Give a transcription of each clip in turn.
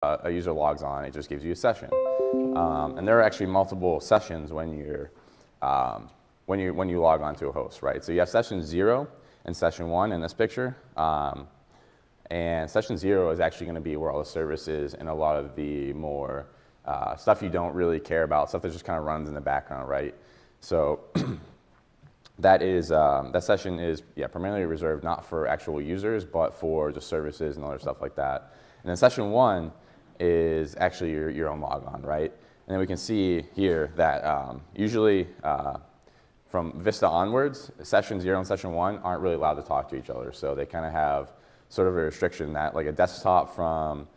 a user logs on, it just gives you a session. And there are actually multiple sessions when you log on to a host, right? So you have session 0 and session 1 in this picture. And session 0 is actually going to be where all the services and a lot of the more stuff you don't really care about, stuff that just kind of runs in the background, right? So that session is primarily reserved not for actual users, but for just services and other stuff like that. And then session 1 is actually your own logon, right? And then we can see here that usually from Vista onwards, session 0 and session 1 aren't really allowed to talk to each other. So they kind of have sort of a restriction that like a desktop from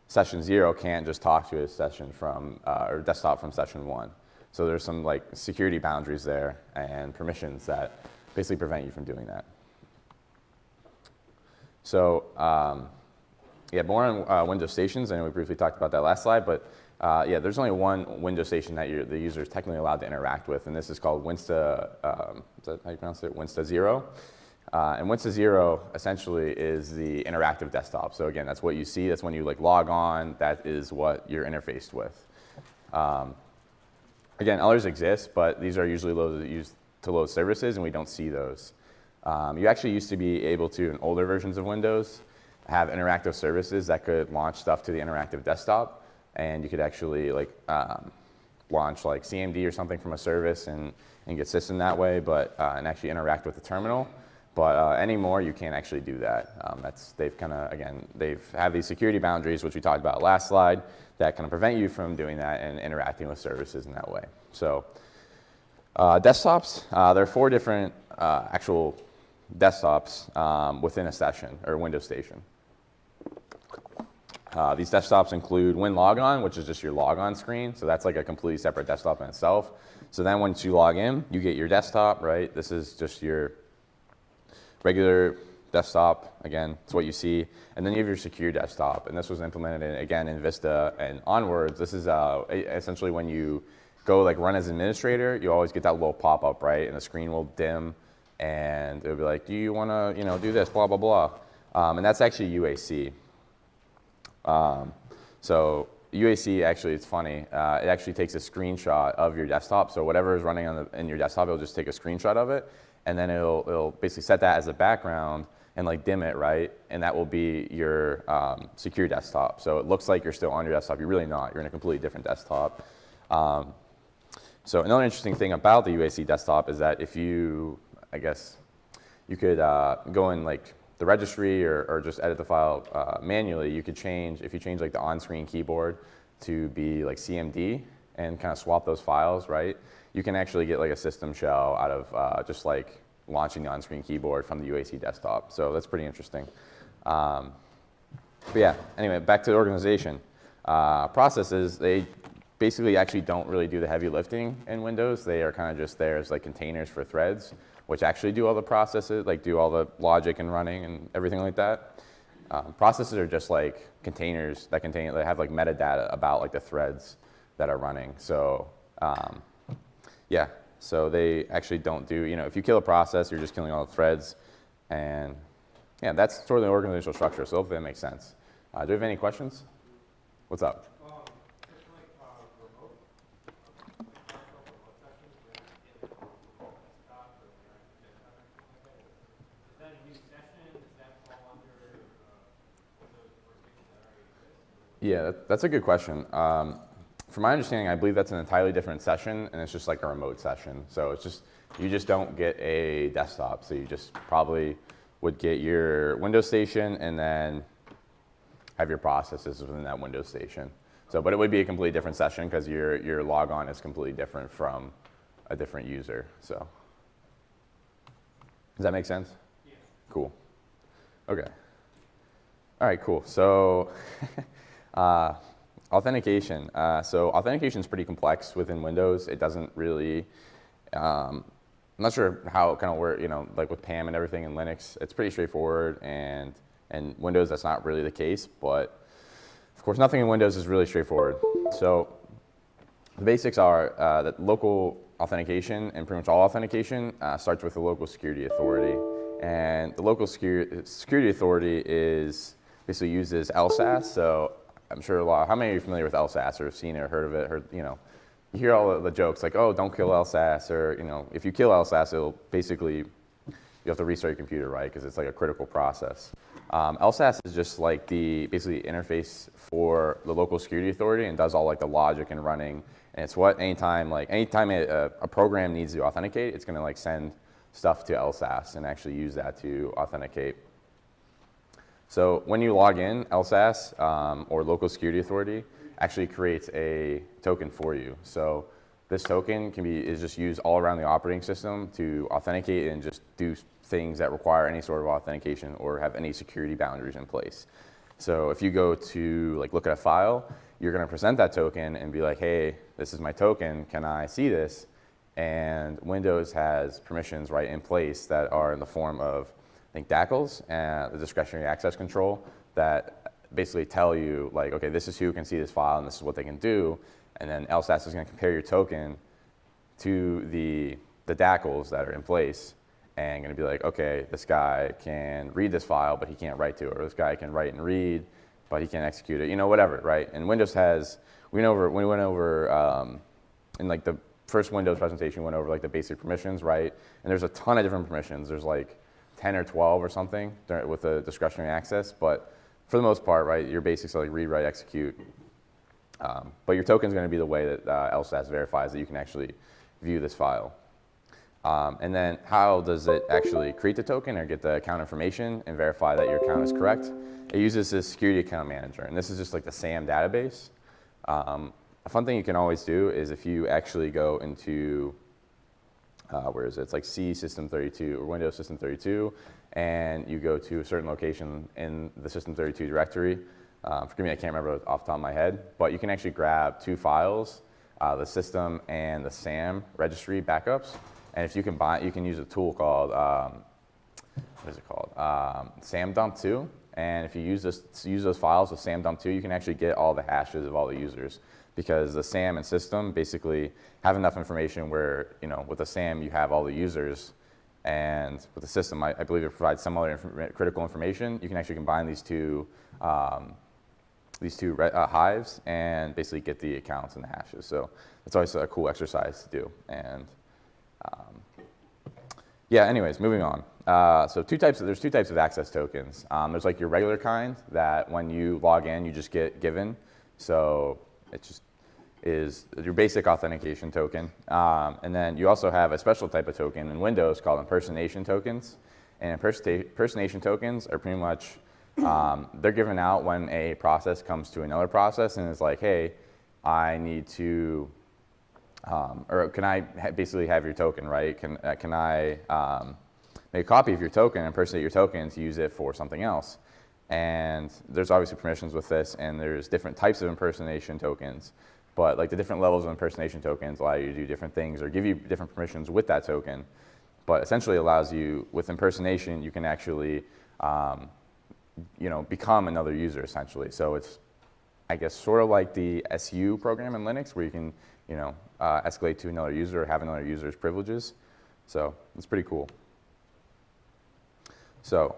session 0 can't just talk to a session from, or desktop from session 1. So there's some like security boundaries there and permissions that basically prevent you from doing that. So more on Windows stations. I know we briefly talked about that last slide, but there's only one Windows station that the user is technically allowed to interact with, and this is called Winsta, is that how you pronounce it? Winsta 0. And Winsta 0 essentially is the interactive desktop. So again, that's what you see. That's when you like log on. That is what you're interfaced with. Again, others exist, but these are usually used to load services, and we don't see those. You actually used to be able to, in older versions of Windows, have interactive services that could launch stuff to the interactive desktop, and you could actually like launch like CMD or something from a service and get system that way, but and actually interact with the terminal. But anymore, you can't actually do that. They've have these security boundaries, which we talked about last slide, that kind of prevent you from doing that and interacting with services in that way. So desktops, there are 4 different actual desktops within a session or Windows station. These desktops include WinLogon, which is just your logon screen. So that's like a completely separate desktop in itself. So then once you log in, you get your desktop, right? This is just your regular desktop. Again, it's what you see. And then you have your secure desktop. And this was implemented in Vista and onwards. This is essentially when you go like run as an administrator, you always get that little pop-up, right? And the screen will dim and it'll be like, do you want to do this, blah, blah, blah. And that's actually UAC. So UAC actually, it's funny. It actually takes a screenshot of your desktop. So whatever is running in your desktop, it'll just take a screenshot of it, and then it'll basically set that as a background and like dim it, right? And that will be your secure desktop. So it looks like you're still on your desktop. You're really not. You're in a completely different desktop. So another interesting thing about the UAC desktop is that if you, I guess, you could go in like the registry or just edit the file manually. You could change, if you change like the on-screen keyboard to be like CMD and kind of swap those files, right? You can actually get like a system shell out of just like launching the on-screen keyboard from the UAC desktop. So that's pretty interesting. But yeah, anyway, back to the organization. Processes, they basically actually don't really do the heavy lifting in Windows. They are kind of just there as like containers for threads, which actually do all the processes, like do all the logic and running and everything like that. Processes are just like containers that have like metadata about like the threads that are running. So so they actually don't do, if you kill a process, you're just killing all the threads. And yeah, that's sort of the organizational structure. So hopefully that makes sense. Do you have any questions? What's up? Yeah, that's a good question. From my understanding, I believe that's an entirely different session, and it's just like a remote session. So it's just, you just don't get a desktop. So you just probably would get your Windows station and then have your processes within that Windows station. So, but it would be a completely different session because your logon is completely different from a different user. So, does that make sense? Yeah. Cool. Okay. All right, cool. So, authentication. So authentication is pretty complex within Windows. It doesn't really, I'm not sure how it kind of works, like with PAM and everything in Linux, it's pretty straightforward, and Windows, that's not really the case, but of course nothing in Windows is really straightforward. So the basics are that local authentication and pretty much all authentication starts with the local security authority. And the local security authority is basically used as LSAS. So I'm sure how many of you are familiar with LSASS or have seen it or heard of it? You hear all the jokes like, oh, don't kill LSASS, or if you kill LSASS, it'll basically, you have to restart your computer, right? Because it's like a critical process. LSASS is just like the basically interface for the local security authority and does all like the logic and running. And it's what anytime a program needs to authenticate, it's going to like send stuff to LSASS and actually use that to authenticate. So when you log in, LSASS or local security authority actually creates a token for you. So this token is just used all around the operating system to authenticate and just do things that require any sort of authentication or have any security boundaries in place. So if you go to like look at a file, you're going to present that token and be like, hey, this is my token, can I see this? And Windows has permissions right in place that are in the form of, I think, DACLs and the discretionary access control that basically tell you like, okay, this is who can see this file and this is what they can do. And then LSASS is going to compare your token to the DACLs that are in place and going to be like, okay, this guy can read this file, but he can't write to it. Or this guy can write and read, but he can't execute it. Whatever, right? And Windows we went over in like the first Windows presentation, we went over like the basic permissions, right? And there's a ton of different permissions. There's like 10 or 12 or something with the discretionary access, but for the most part, right, your basics are like read, write, execute. But your token is going to be the way that LSASS verifies that you can actually view this file. And then how does it actually create the token or get the account information and verify that your account is correct? It uses this security account manager, and this is just like the SAM database. A fun thing you can always do is if you actually go into, where is it? It's like C System32 or Windows System32, and you go to a certain location in the System32 directory. Forgive me, I can't remember off the top of my head, but you can actually grab two files, the system and the SAM registry backups. And if you combine, you can use a tool called, what is it called? SAMDump2. And if you use those files with SAMDump2, you can actually get all the hashes of all the users, because the SAM and system basically have enough information where, with the SAM you have all the users, and with the system, I believe it provides some other critical information. You can actually combine these two hives and basically get the accounts and the hashes. So it's always a cool exercise to do. And yeah, anyways, moving on. So there's two types of access tokens. There's like your regular kind that when you log in, you just get given. So it just is your basic authentication token. And then you also have a special type of token in Windows called impersonation tokens. And impersonation tokens are pretty much, they're given out when a process comes to another process and is like, hey, I need to, or can I basically have your token, right? Can I make a copy of your token, impersonate your token to use it for something else? And there's obviously permissions with this, and there's different types of impersonation tokens. But like the different levels of impersonation tokens allow you to do different things or give you different permissions with that token. But essentially allows you, with impersonation, you can actually become another user essentially. So it's, I guess, sort of like the SU program in Linux where you can, escalate to another user or have another user's privileges. So it's pretty cool. So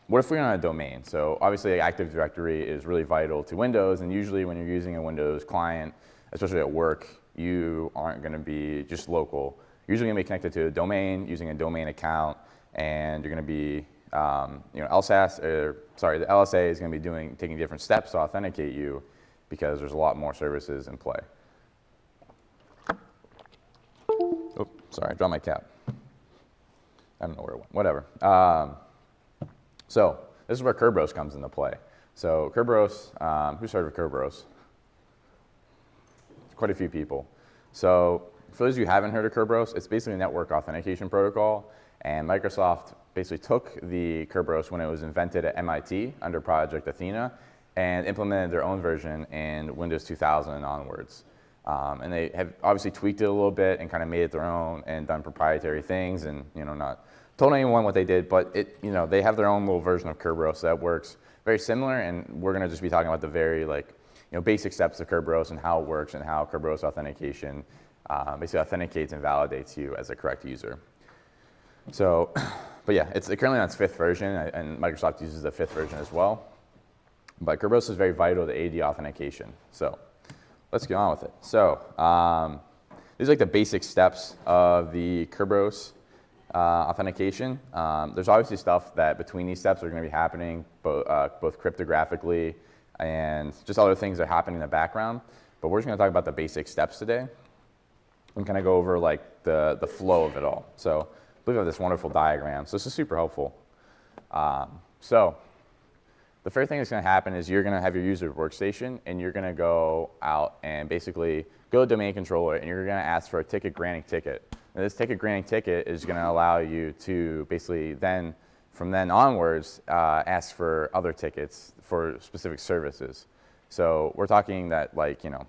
what if we're on a domain? So obviously Active Directory is really vital to Windows, and usually when you're using a Windows client, especially at work, you aren't going to be just local. You're usually going to be connected to a domain using a domain account, and you're going to be, the LSA is going to be taking different steps to authenticate you because there's a lot more services in play. Oh, sorry, I dropped my cap. I don't know where it went, whatever. So this is where Kerberos comes into play. So Kerberos, who's heard of Kerberos? Quite a few people. So for those of you who haven't heard of Kerberos, it's basically a network authentication protocol, and Microsoft basically took the Kerberos when it was invented at MIT under Project Athena and implemented their own version in Windows 2000 and onwards. And they have obviously tweaked it a little bit and kind of made it their own and done proprietary things and not told anyone what they did, but they have their own little version of Kerberos that works very similar, and we're going to just be talking about the very basic steps of Kerberos and how it works and how Kerberos authentication basically authenticates and validates you as a correct user. So, but yeah, it's currently on its 5th version, and Microsoft uses the 5th version as well. But Kerberos is very vital to AD authentication. So let's get on with it. So these are like the basic steps of the Kerberos authentication. There's obviously stuff that between these steps are going to be happening, both cryptographically and just other things that are happening in the background. But we're just going to talk about the basic steps today and kind of go over like the flow of it all. So we have this wonderful diagram. So this is super helpful. So the first thing that's going to happen is you're going to have your user workstation, and you're going to go out and basically go to domain controller, and you're going to ask for a ticket granting ticket. And this ticket granting ticket is going to allow you to basically then, from then onwards, ask for other tickets for specific services. So we're talking that, like, you know,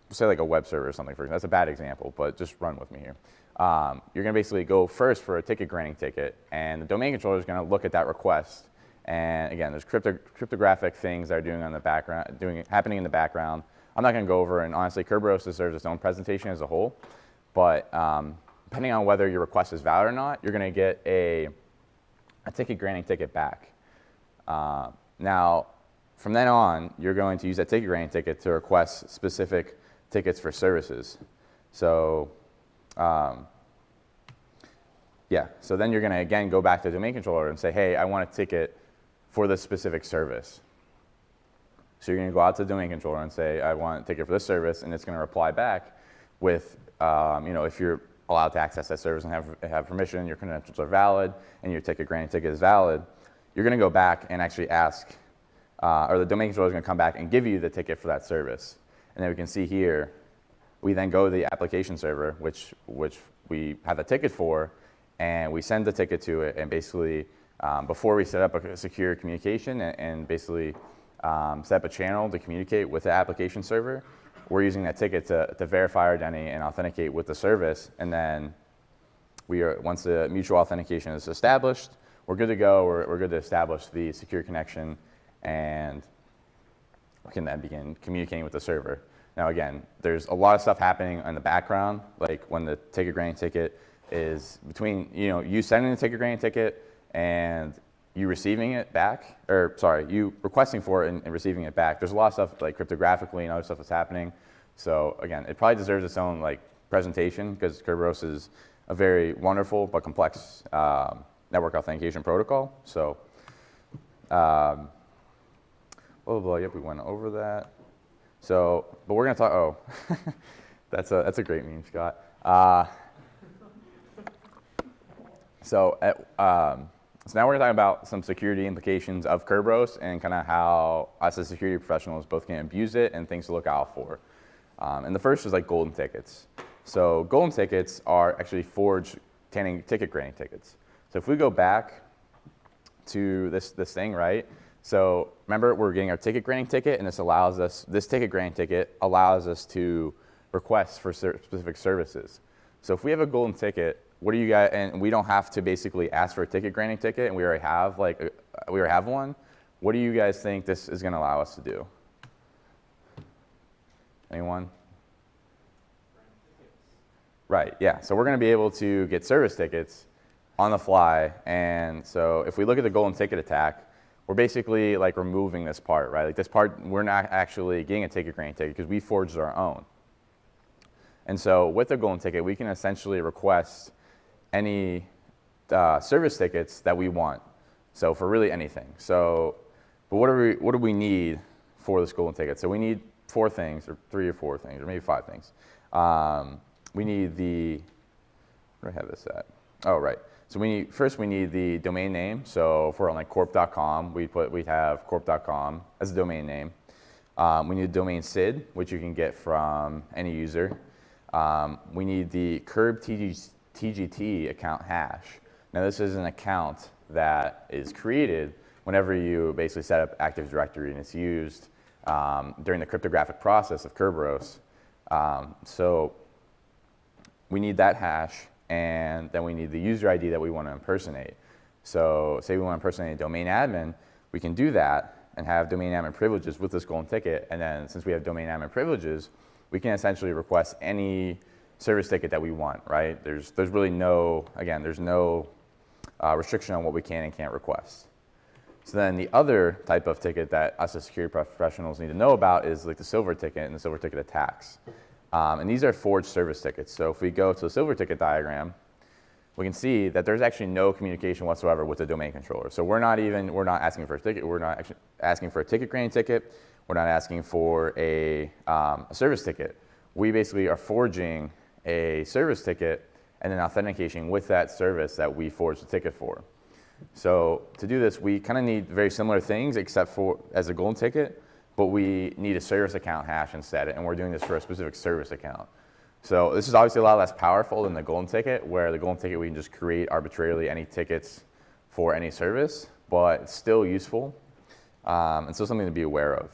say like a web server or something, for example. That's a bad example, but just run with me here. You're going to basically go first for a ticket granting ticket, and the domain controller is going to look at that request. And again, there's cryptographic things that are doing on the background, happening in the background. I'm not going to go over, and honestly, Kerberos deserves its own presentation as a whole. But depending on whether your request is valid or not, you're going to get a ticket granting ticket back. Now, from then on, you're going to use that ticket granting ticket to request specific tickets for services. So yeah, so then you're going to, again, go back to the domain controller and say, hey, I want a ticket for this specific service. So you're going to go out to the domain controller and say, I want a ticket for this service, and it's going to reply back with, you know, if you're allowed to access that service and have permission, your credentials are valid, and your ticket granting ticket is valid, you're going to go back and actually ask, or the domain controller is going to come back and give you the ticket for that service. And then we can see here, we then go to the application server, which we have the ticket for, and we send the ticket to it. And basically, before we set up a secure communication and basically set up a channel to communicate with the application server, we're using that ticket to verify our identity and authenticate with the service. And then once the mutual authentication is established, we're good to go. We're good to establish the secure connection, and we can then begin communicating with the server. Now again, there's a lot of stuff happening in the background, like when the ticket granting ticket is between, you know, you sending the ticket granting ticket and you receiving it back, or sorry, you requesting for it and receiving it back. There's a lot of stuff like cryptographically and other stuff that's happening. So again, it probably deserves its own like presentation, because Kerberos is a very wonderful but complex network authentication protocol. So, blah, blah, blah, yep, we went over that. So, but we're going to talk, oh, that's a great meme, Scott. So now we're going to talk about some security implications of Kerberos and kind of how us as security professionals both can abuse it and things to look out for. And the first is like golden tickets. So golden tickets are actually forged ticket granting tickets. So if we go back to this thing, right? So remember, we're getting our ticket granting ticket, and this ticket granting ticket allows us to request for specific services. So if we have a golden ticket, what do you guys, and we don't have to basically ask for a ticket granting ticket, and we already have one, what do you guys think this is going to allow us to do? Anyone? Right, yeah. So we're going to be able to get service tickets on the fly. And so if we look at the golden ticket attack, we're basically like removing this part, right? Like this part, we're not actually getting a ticket granting ticket because we forged our own. And so with the golden ticket, we can essentially request any service tickets that we want. So for really anything. So, but what do we need for this golden ticket? So we need 4 things, or 3 or 4 things, or maybe 5 things. We need where do I have this at? Oh, right. So first we need the domain name. So if we're on like corp.com, we'd have corp.com as a domain name. We need a domain SID, which you can get from any user. We need the TGT account hash. Now this is an account that is created whenever you basically set up Active Directory, and it's used during the cryptographic process of Kerberos. So we need that hash, and then we need the user ID that we want to impersonate. So say we want to impersonate a domain admin, we can do that and have domain admin privileges with this golden ticket. And then since we have domain admin privileges, we can essentially request any service ticket that we want, right? There's really no, again, there's no restriction on what we can and can't request. So then the other type of ticket that us as security professionals need to know about is like the silver ticket and the silver ticket attacks. And these are forged service tickets. So if we go to the silver ticket diagram, we can see that there's actually no communication whatsoever with the domain controller. So we're not asking for a ticket. We're not actually asking for a ticket granting ticket. We're not asking for a service ticket. We basically are forging a service ticket and then authentication with that service that we forged the ticket for. So to do this, we kind of need very similar things except for as a golden ticket, but we need a service account hash instead, and we're doing this for a specific service account. So this is obviously a lot less powerful than the golden ticket, where the golden ticket we can just create arbitrarily any tickets for any service, but it's still useful and still something to be aware of.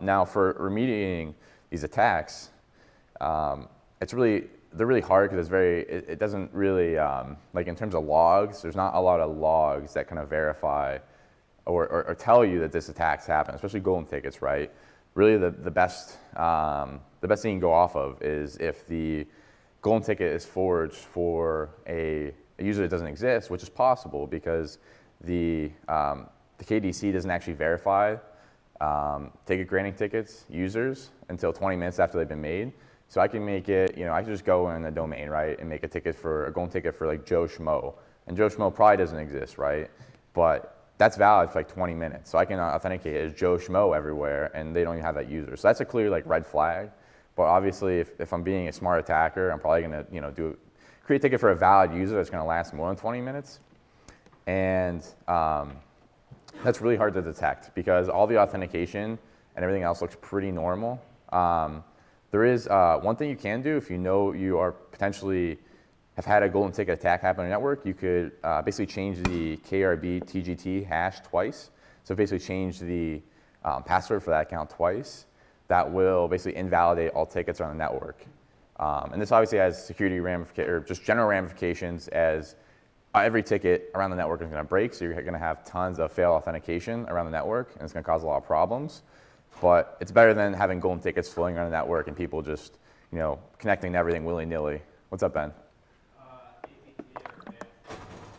Now for remediating these attacks, they're really hard because it doesn't really, like in terms of logs, there's not a lot of logs that kind of verify or tell you that this attack's happened, especially golden tickets, right? Really the best thing you can go off of is if the golden ticket is forged for a user that doesn't exist, which is possible because the KDC doesn't actually verify ticket granting tickets users until 20 minutes after they've been made. So I can make it, I can just go in the domain, right, and make a golden ticket for like Joe Schmo. And Joe Schmo probably doesn't exist, right? But that's valid for like 20 minutes. So I can authenticate it as Joe Schmo everywhere, and they don't even have that user. So that's a clear like red flag. But obviously, if I'm being a smart attacker, I'm probably gonna, create a ticket for a valid user that's gonna last more than 20 minutes. And that's really hard to detect because all the authentication and everything else looks pretty normal. There is one thing you can do if you know you are potentially have had a golden ticket attack happen on your network. You could basically change the KRB TGT hash twice. So basically change the password for that account twice. That will basically invalidate all tickets on the network. And this obviously has security ramifications, or just general ramifications, as every ticket around the network is going to break. So you're going to have tons of failed authentication around the network, and it's going to cause a lot of problems. But it's better than having golden tickets floating around the network and people just, connecting to everything willy-nilly. What's up, Ben? Hackers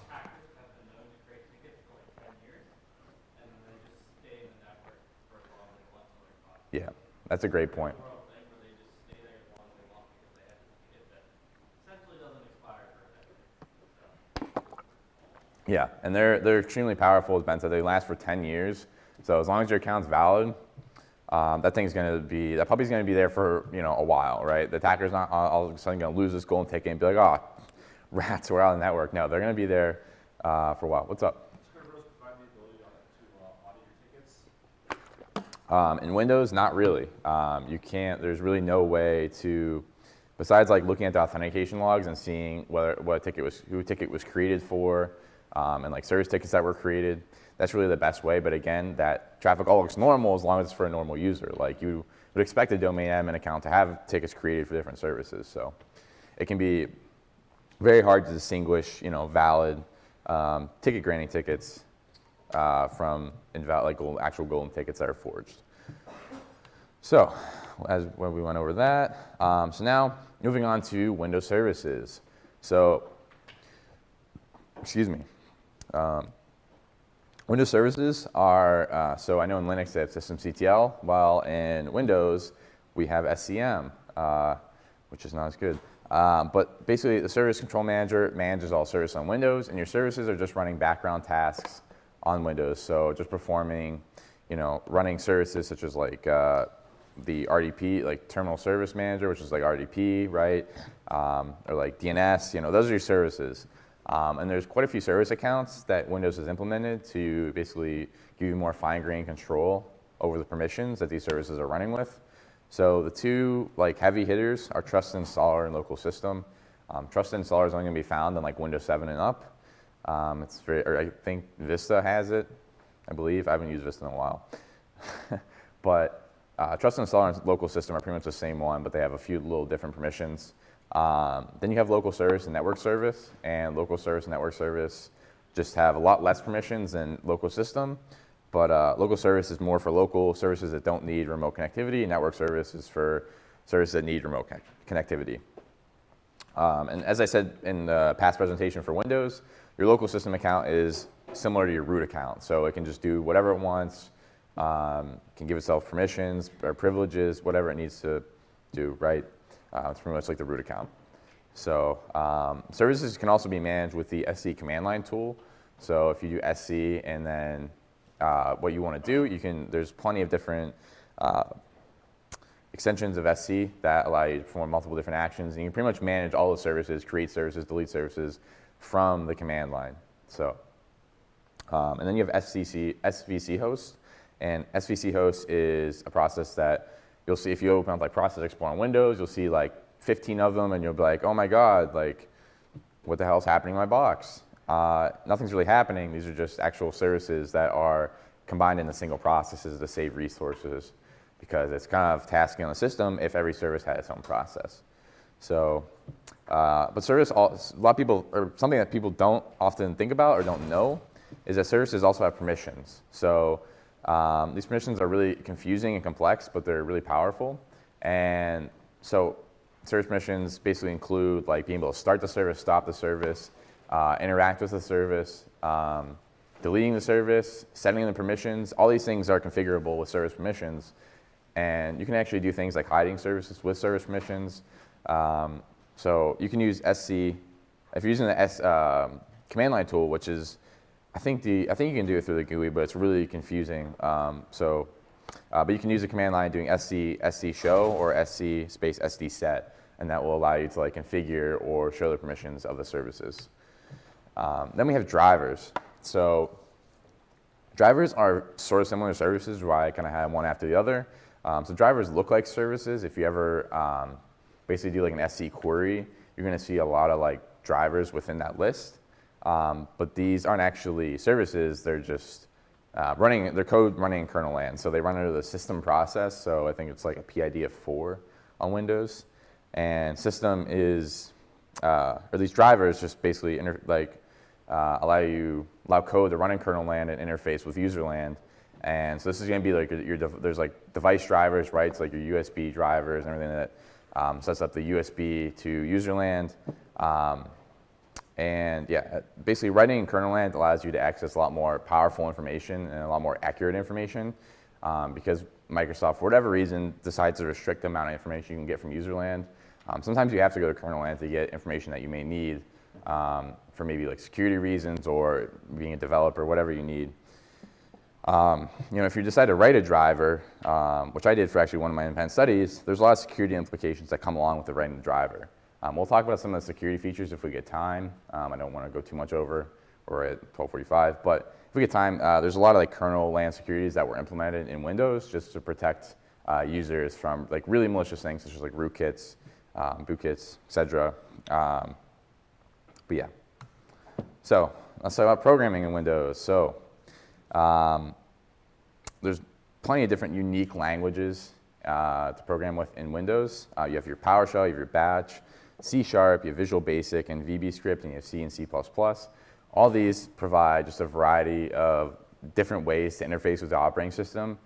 have been known to create tickets for like 10 years, and then they just stay in the network for as long as they want to their cost. Yeah, that's a great point. Thing where they just stay there as long as they want because they have this ticket that essentially doesn't expire for a decade. So. Yeah, and they're extremely powerful, as Ben said. They last for 10 years. So as long as your account's valid, that puppy's going to be there for a while, right? The attacker's not all of a sudden going to lose this golden ticket and be like, oh, rats, we're out of the network. No, they're going to be there for a while. What's up? Does Kerberos provide the ability to audit your tickets? In Windows, not really. You can't. There's really no way to, besides like looking at the authentication logs and seeing who a ticket was created for, and like service tickets that were created. That's really the best way, but again, that traffic all looks normal as long as it's for a normal user. Like you would expect a domain admin account to have tickets created for different services. So it can be very hard to distinguish, valid ticket granting tickets from invalid, like actual golden tickets that are forged. So when we went over that, so now moving on to Windows services. So, excuse me. Windows services are, so I know in Linux they have systemctl, while in Windows we have SCM, which is not as good. But basically the service control manager manages all services on Windows, and your services are just running background tasks on Windows. So just performing, running services such as like the RDP, like Terminal Service Manager, which is like RDP, right? Or like DNS, those are your services. And there's quite a few service accounts that Windows has implemented to basically give you more fine-grained control over the permissions that these services are running with. So the two like heavy hitters are Trusted Installer and Local System. Trusted Installer is only going to be found on like Windows 7 and up. I think Vista has it, I believe. I haven't used Vista in a while. But Trusted Installer and Local System are pretty much the same one, but they have a few little different permissions. Then you have local service and network service, and local service and network service just have a lot less permissions than local system, but local service is more for local services that don't need remote connectivity, and network service is for services that need remote connectivity. And as I said in the past presentation for Windows, your local system account is similar to your root account. So it can just do whatever it wants, can give itself permissions or privileges, whatever it needs to do, right? It's pretty much like the root account. So services can also be managed with the SC command line tool. So if you do SC and then what you want to do, there's plenty of different extensions of SC that allow you to perform multiple different actions, and you can pretty much manage all the services, create services, delete services from the command line. So, and then you have SVC host, and SVC host is a process that you'll see if you open up like Process Explorer on Windows, you'll see like 15 of them, and you'll be like, oh my God, like what the hell's happening in my box? Nothing's really happening. These are just actual services that are combined into single processes to save resources, because it's kind of tasking on the system if every service had its own process. So, but a lot of people, or something that people don't often think about or don't know, is that services also have permissions. So these permissions are really confusing and complex, but they're really powerful. And so service permissions basically include like being able to start the service, stop the service, interact with the service, deleting the service, setting the permissions. All these things are configurable with service permissions. And you can actually do things like hiding services with service permissions. So you can use SC, if you're using the command line tool, which is, I think you can do it through the GUI, but it's really confusing. But you can use the command line doing SC show or SC space SD set, and that will allow you to like configure or show the permissions of the services. Then we have drivers. So drivers are sort of similar to services, where I kind of have one after the other. So drivers look like services. If you ever basically do like an SC query, you're going to see a lot of like drivers within that list. But these aren't actually services. They're just their code running in kernel land. So they run under the system process. So I think it's like a PID of 4 on Windows. And system is, or these drivers just basically allow code to run in kernel land and interface with user land. And so this is going to be like there's like device drivers, right? It's like your USB drivers and everything that sets up the USB to user land. And yeah, basically writing in kernel land allows you to access a lot more powerful information and a lot more accurate information, because Microsoft, for whatever reason, decides to restrict the amount of information you can get from user land. Sometimes you have to go to kernel land to get information that you may need for maybe like security reasons or being a developer, whatever you need. If you decide to write a driver, which I did for actually one of my independent studies, there's a lot of security implications that come along with the writing the driver. We'll talk about some of the security features if we get time. I don't want to go too much over. We're at 12:45, but if we get time, there's a lot of like kernel land securities that were implemented in Windows just to protect users from like really malicious things such as like rootkits, bootkits, etc. But yeah. So let's talk about programming in Windows. So there's plenty of different unique languages to program with in Windows. You have your PowerShell, you have your Batch, CSharp, you have Visual Basic and VBScript, and you have C and C++. All these provide just a variety of different ways to interface with the operating system.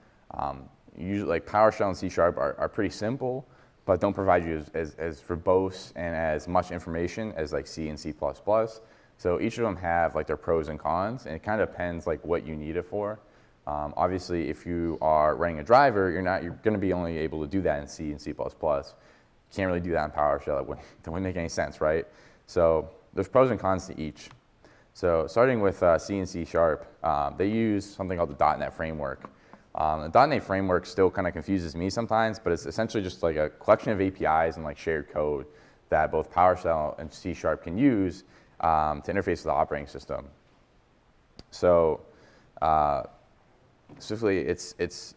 Usually, like PowerShell and C# are pretty simple, but don't provide you as verbose and as much information as like C and C++. So each of them have like their pros and cons, and it kind of depends like what you need it for. Obviously, if you are writing a driver, you're going to be only able to do that in C and C++. You can't really do that in PowerShell. It wouldn't make any sense, right? So there's pros and cons to each. So starting with C and C#, they use something called the Dotnet Framework. The Dotnet Framework still kind of confuses me sometimes, but it's essentially just like a collection of APIs and like shared code that both PowerShell and C# can use to interface with the operating system. So specifically, it's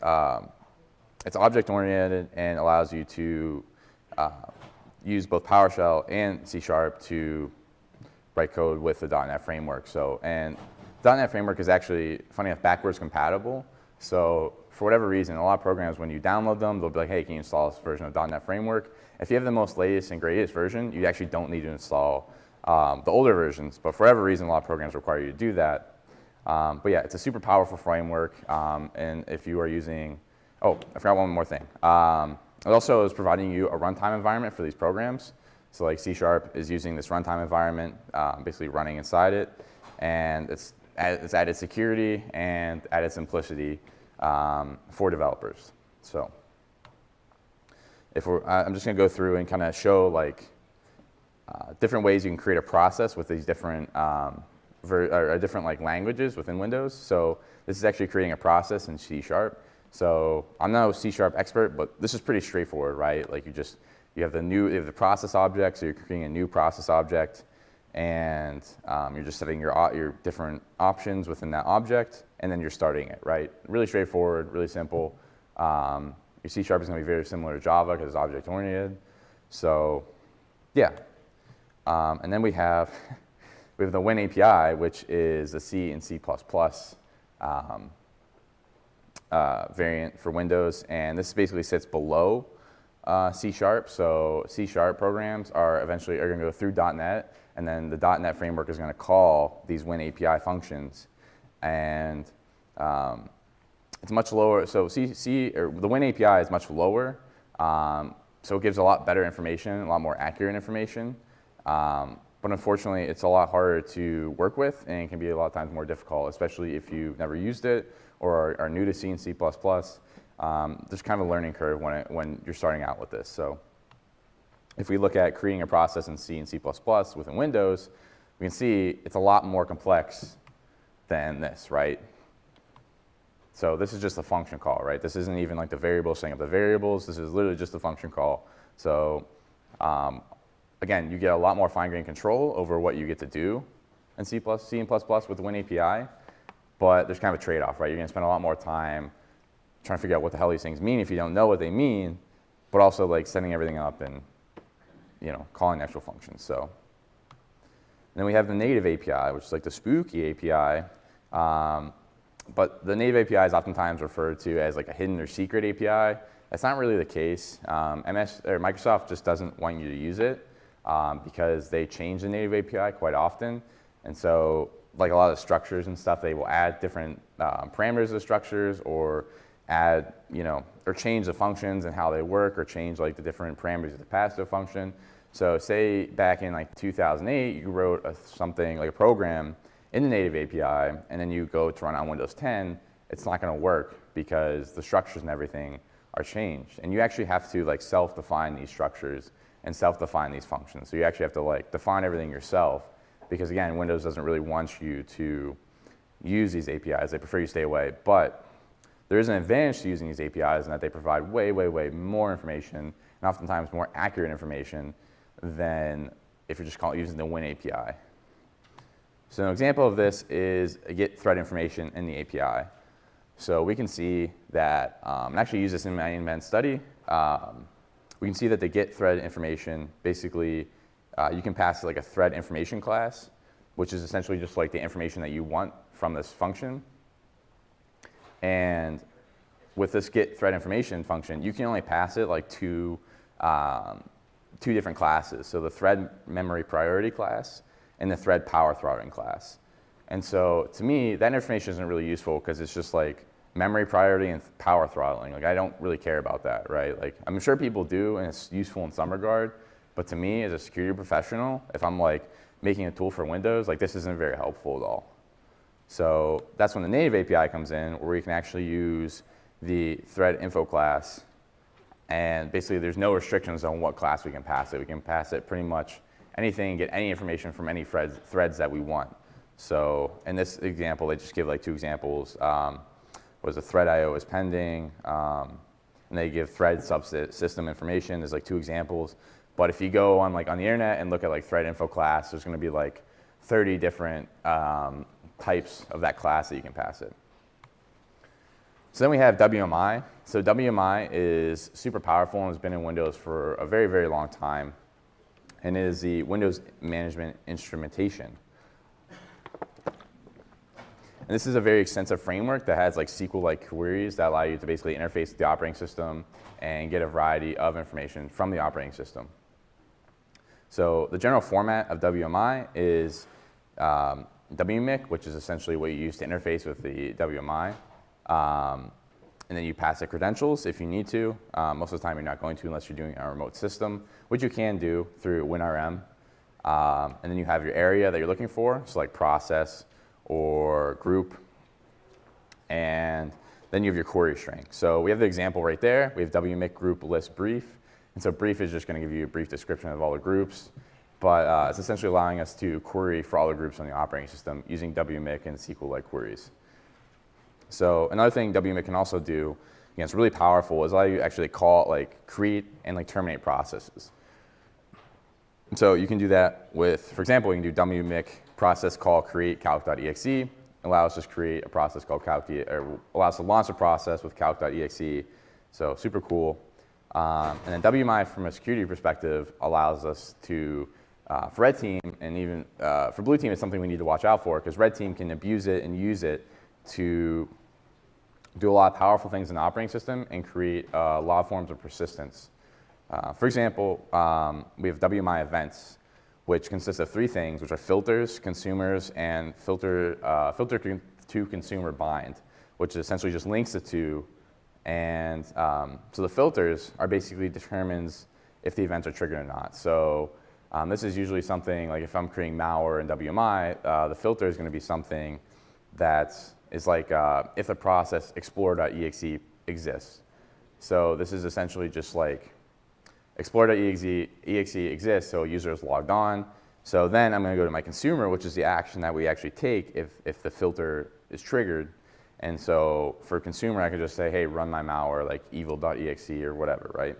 object-oriented and allows you to use both PowerShell and C# to write code with the .NET Framework. So, and .NET Framework is actually, funny enough, backwards compatible. So for whatever reason, a lot of programs, when you download them, they'll be like, hey, can you install this version of .NET Framework? If you have the most latest and greatest version, you actually don't need to install the older versions. But for whatever reason, a lot of programs require you to do that. But yeah, it's a super powerful framework. And if you are using, oh, I forgot one more thing. It also is providing you a runtime environment for these programs. So like C# is using this runtime environment, basically running inside it. And it's added security and added simplicity for developers. So I'm just going to go through and kind of show like different ways you can create a process with these different different like languages within Windows. So this is actually creating a process in C#. So I'm not a C# expert, but this is pretty straightforward, right? Like you have the process object, so you're creating a new process object, and you're just setting your different options within that object, and then you're starting it, right? Really straightforward, really simple. Your C# is going to be very similar to Java because it's object-oriented. So yeah. And then we have the Win API, which is a C and C++ variant for Windows, and this basically sits below C#. So C# programs are going to go through .NET, and then the .NET Framework is going to call these Win API functions, and it's much lower. So the Win API is much lower, so it gives a lot better information, a lot more accurate information. But unfortunately, it's a lot harder to work with, and it can be a lot of times more difficult, especially if you've never used it or are new to C and C++. There's kind of a learning curve when you're starting out with this. So if we look at creating a process in C and C++ within Windows, we can see it's a lot more complex than this, right? So this is just a function call, right? This isn't even like the variables setting up the variables. This is literally just a function call. So again, you get a lot more fine-grained control over what you get to do in C and with the Win API, but there's kind of a trade-off, right? You're going to spend a lot more time trying to figure out what the hell these things mean if you don't know what they mean, but also like setting everything up and calling actual functions. So then we have the native API, which is like the spooky API. But the native API is oftentimes referred to as like a hidden or secret API. That's not really the case. Microsoft just doesn't want you to use it because they change the native API quite often. And so like a lot of structures and stuff, they will add different parameters of structures, or add, or change the functions and how they work, or change like the different parameters of the pass to a function. So say back in like 2008, you wrote something like a program in the native API, and then you go to run on Windows 10, it's not going to work because the structures and everything are changed. And you actually have to like self-define these structures and self-define these functions. So you actually have to like define everything yourself, because again, Windows doesn't really want you to use these APIs. They prefer you stay away. But there is an advantage to using these APIs in that they provide way, way, way more information, and oftentimes more accurate information than if you're just using the Win API. So an example of this is a get thread information in the API. So we can see that, and actually use this in my event study, we can see that the get thread information, basically, you can pass like a thread information class, which is essentially just like the information that you want from this function. And with this get thread information function, you can only pass it like two different classes. So the thread memory priority class and the thread power throttling class. And so to me, that information isn't really useful because it's just like memory priority and power throttling. Like I don't really care about that, right? Like I'm sure people do, and it's useful in some regard. But to me, as a security professional, if I'm like making a tool for Windows, like this isn't very helpful at all. So that's when the native API comes in, where we can actually use the thread info class, and basically there's no restrictions on what class we can pass it. We can pass it pretty much anything, get any information from any threads that we want. So in this example, they just give like two examples. Was a thread IO is pending, and they give thread subsystem information. There's like two examples. But if you go on the internet and look at like thread info class, there's going to be like 30 different types of that class that you can pass it. So then we have WMI. So WMI is super powerful and has been in Windows for a very, very long time, and it is the Windows management instrumentation. And this is a very extensive framework that has like SQL-like queries that allow you to basically interface with the operating system and get a variety of information from the operating system. So the general format of WMI is WMIC, which is essentially what you use to interface with the WMI. And then you pass it credentials if you need to. Most of the time you're not going to unless you're doing a remote system, which you can do through WinRM. And then you have your area that you're looking for, so like process or group. And then you have your query string. So we have the example right there. We have WMIC group list brief. And so brief is just going to give you a brief description of all the groups. But it's essentially allowing us to query for all the groups on the operating system using WMIC and SQL-like queries. So another thing WMIC can also do, again, it's really powerful, is allow you to actually call, create and terminate processes. And so you can do that with, for example, you can do WMIC process call create calc.exe. Allow us to just create a process called or allow us to launch a process with calc.exe. So super cool. And then WMI from a security perspective allows us to, for red team and even for blue team, it's something we need to watch out for because red team can abuse it and use it to do a lot of powerful things in the operating system and create a lot of forms of persistence. For example, we have WMI Events, which consists of three things, which are filters, consumers, and filter to consumer bind, which essentially just links the two. And so the filters are basically determines if the events are triggered or not. So this is usually something like if I'm creating malware in WMI, the filter is going to be something that is like if the process explorer.exe exists. So this is essentially just like explorer.exe exists, so a user is logged on. So then I'm going to go to my consumer, which is the action that we actually take if the filter is triggered. And so for consumer, I could just say, hey, run my malware like evil.exe or whatever, right?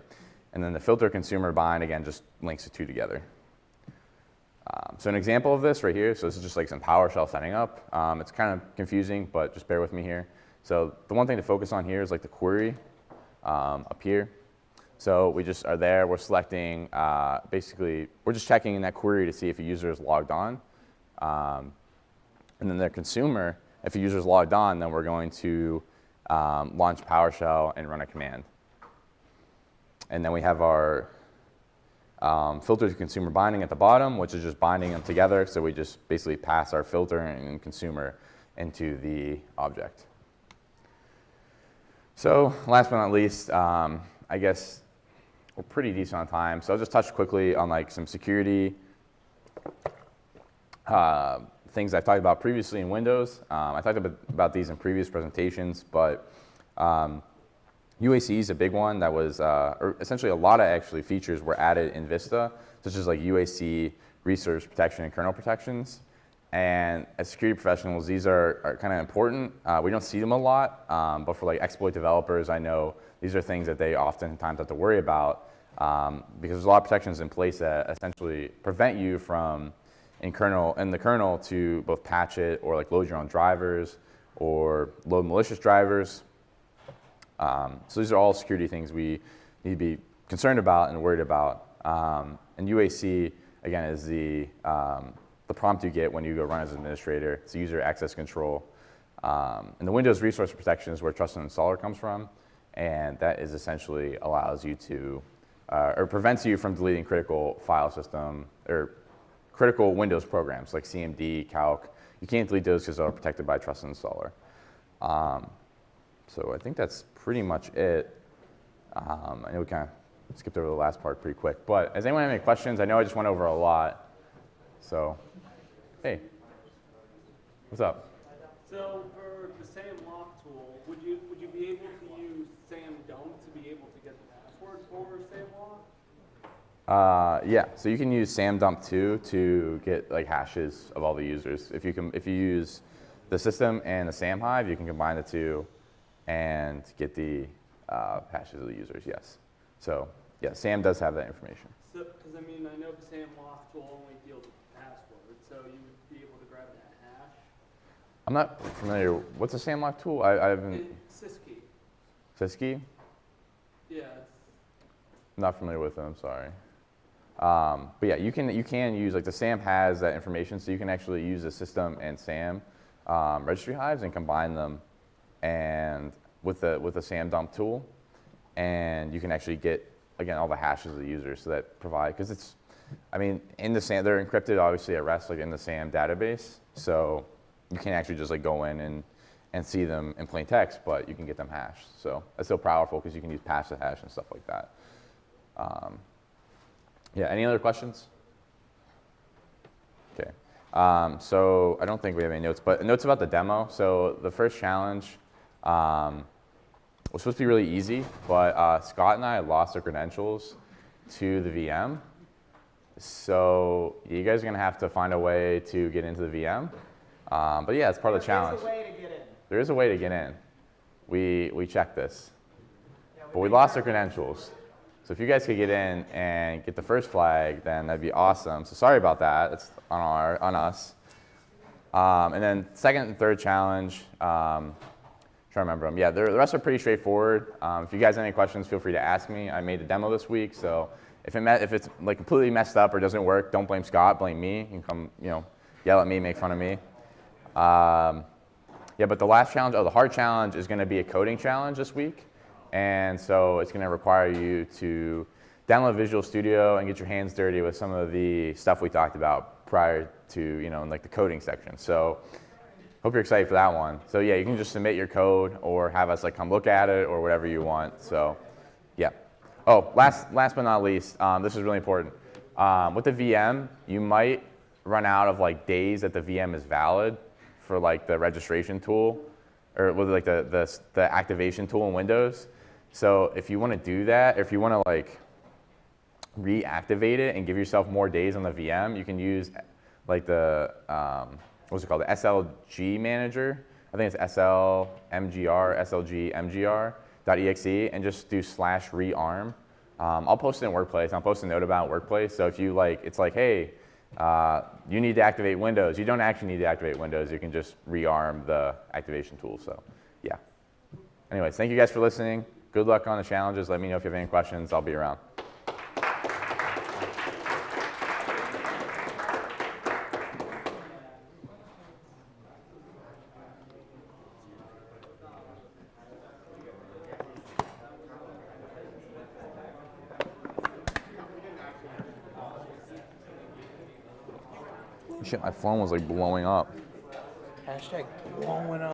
And then the filter consumer bind, again, just links the two together. So an example of this right here, so this is just like some PowerShell setting up. It's kind of confusing, but just bear with me here. So the one thing to focus on here is like the query up here. So we just are there, we're selecting, basically, we're just checking in that query to see if a user is logged on. And then their consumer, if a user is logged on, then we're going to launch PowerShell and run a command. And then we have our filter to consumer binding at the bottom, which is just binding them together. So we just basically pass our filter and consumer into the object. So last but not least, I guess we're pretty decent on time. So I'll just touch quickly on like some security things I've talked about previously in Windows. I talked about these in previous presentations, but UAC is a big one that was, or essentially a lot of actually features were added in Vista, such as like UAC, resource protection, and kernel protections. And as security professionals, these are kind of important. We don't see them a lot, but for like exploit developers, I know these are things that they oftentimes have to worry about because there's a lot of protections in place that essentially prevent you from in the kernel to both patch it or like load your own drivers or load malicious drivers. So these are all security things we need to be concerned about and worried about. And UAC, again, is the prompt you get when you go run as an administrator. It's user access control. And the Windows resource protection is where trusted installer comes from. And that is essentially allows you to, or prevents you from deleting critical file system or critical Windows programs like CMD, Calc. You can't delete those because they're protected by trusted installer. So I think that's pretty much it. I know we kind of skipped over the last part pretty quick, but does anyone have any questions? I know I just went over a lot. So, hey, what's up? So for the SAM lock tool, would you be able to use SAM dump to be able to get the password for SAM lock? Yeah, so you can use SAM dump 2 to get like hashes of all the users. If you use the system and the SAM hive, you can combine the two and get the hashes of the users, yes. So yeah, SAM does have that information. So, because I mean, I know the SAM lock tool only deals with the password, so you would be able to grab that hash. I'm not familiar. What's a SAM lock tool? I haven't. Syskey. Syskey? Yeah. I'm not familiar with them. I'm sorry. But yeah, you can use like the SAM has that information, so you can actually use the system and SAM registry hives and combine them, and with the SAM dump tool, and you can actually get again all the hashes of the users so that provide because it's, I mean, in the SAM they're encrypted obviously at rest like in the SAM database, so you can actually just like go in and see them in plain text, but you can get them hashed. So that's still powerful because you can use passive hash and stuff like that. Yeah, any other questions? Okay. So I don't think we have any notes, but notes about the demo. So the first challenge was supposed to be really easy, but Scott and I lost our credentials to the VM. So you guys are going to have to find a way to get into the VM. But yeah, it's part of the challenge. There is a way to get in. There is a way to get in. We checked this. But we lost our credentials. So if you guys could get in and get the first flag, then that'd be awesome. So sorry about that. It's on us. And then second and third challenge, trying to remember them. Yeah, the rest are pretty straightforward. If you guys have any questions, feel free to ask me. I made the demo this week, so if it's like completely messed up or doesn't work, don't blame Scott, blame me. You can come, yell at me, make fun of me. Yeah, but the last challenge, the hard challenge is going to be a coding challenge this week. And so it's going to require you to download Visual Studio and get your hands dirty with some of the stuff we talked about prior to, in like the coding section. So hope you're excited for that one. So yeah, you can just submit your code or have us like come look at it or whatever you want. So yeah. Oh, last but not least, this is really important. With the VM, you might run out of like days that the VM is valid for like the registration tool or with like the activation tool in Windows. So if you want to do that, or if you want to like reactivate it and give yourself more days on the VM, you can use like the, what's it called, the SLG manager. I think it's slgmgr.exe, and just do /rearm. I'll post it in Workplace. I'll post a note about Workplace. So if you like, it's like, hey, you need to activate Windows. You don't actually need to activate Windows. You can just rearm the activation tool. So yeah. Anyways, thank you guys for listening. Good luck on the challenges. Let me know if you have any questions. I'll be around. Shit, my phone was like blowing up. Hashtag blowing up.